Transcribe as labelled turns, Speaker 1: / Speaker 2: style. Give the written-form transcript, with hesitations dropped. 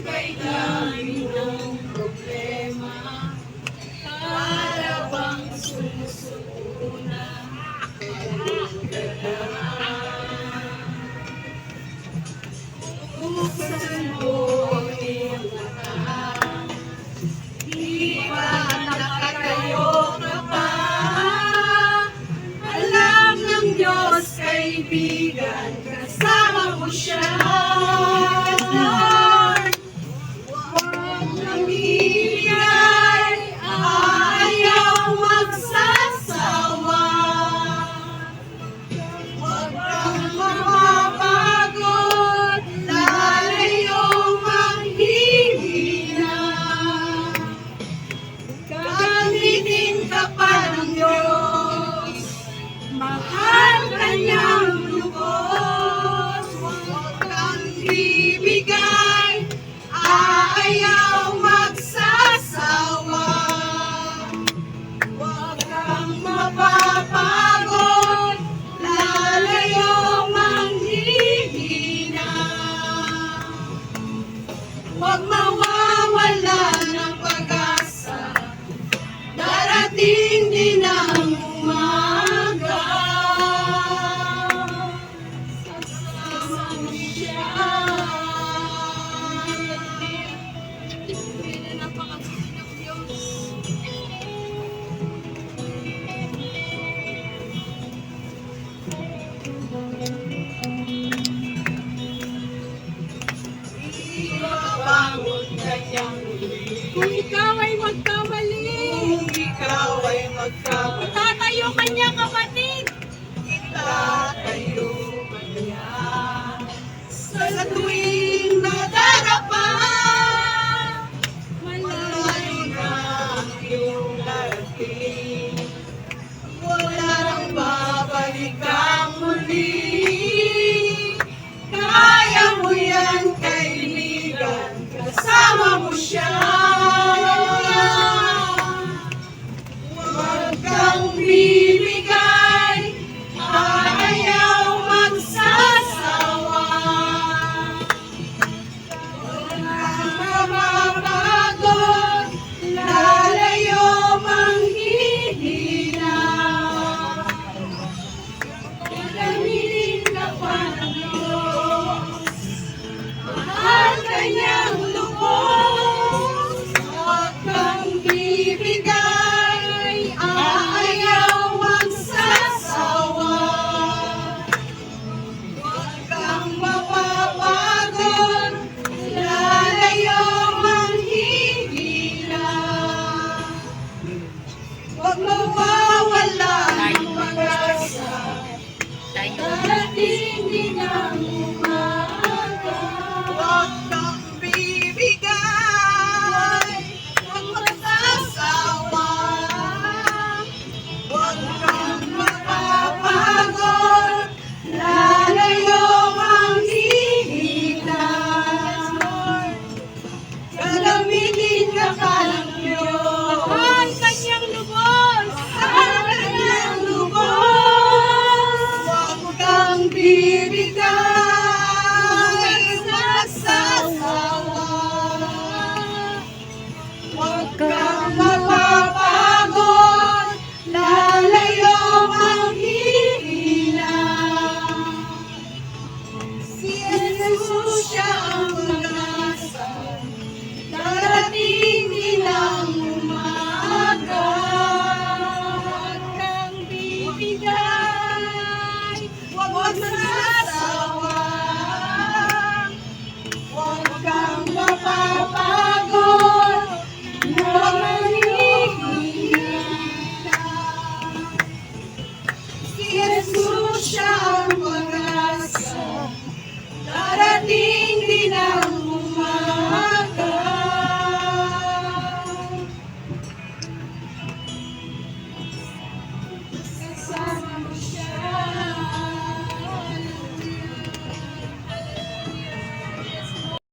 Speaker 1: kay dami ng problema, para bang sumusuuna buksan mo iyong mata, di ba nakatayo ka pa? Alam ng Diyos, kaibigan, kasama mo siya. Huwag namimigay, ayaw magsasawa. Huwag kang mapapagod, lalayo manghihina. Gagamitin ka pa ng Diyos, mahal ka niyang lubos. Huwag kang bibigay, ayaw magsasawa. Huwag kang mapapagod, lalayo manghihina. Huwag mawawala ng pag-asa, darating din ang umaga. Sasama mo siya. Hindi na napakasisi ng Diyos. Ibabangon kanyang muli.
Speaker 2: Kung ikaw ay magkamali,
Speaker 1: Kung ikaw ay magkamali,
Speaker 2: tatayo kanya kapatid.
Speaker 1: itatayo ka niya. Sa tuwing nadarapa, malayo na ang iyong darating. Wala nang babalik ang muli. Kaya mo yan, kaibigan, kasama mo siya. Huwag kang bibigay, ayaw magsasawa. Huwag kang mapapagod, lalayo manghihina. Gagamitin ka pa ng Diyos, mahal ka niyang lubos. Huwag kang bibigay, ayaw magsasawa. Huwag kang mapapagod, lalayo manghihina. Huwag mawawala ng pag-asa, darating din ang umaga. Huwag kang bibigay, huwag magsasawa. Huwag kang mapapagod, lalayo manghihina. Gagamitin ka pa ng Diyos,
Speaker 2: Mahal kanyang lubos.
Speaker 1: mahal ka niyang lubos. Huwag kang bibigay, magsasawa. Huwag kang mapapagod, lalayo manghihina. Si Jesus siya ang pag-asa, darating din ang umaga. Huwag kang bibigay, huwag magsasawa. Huwag kang mapapagod,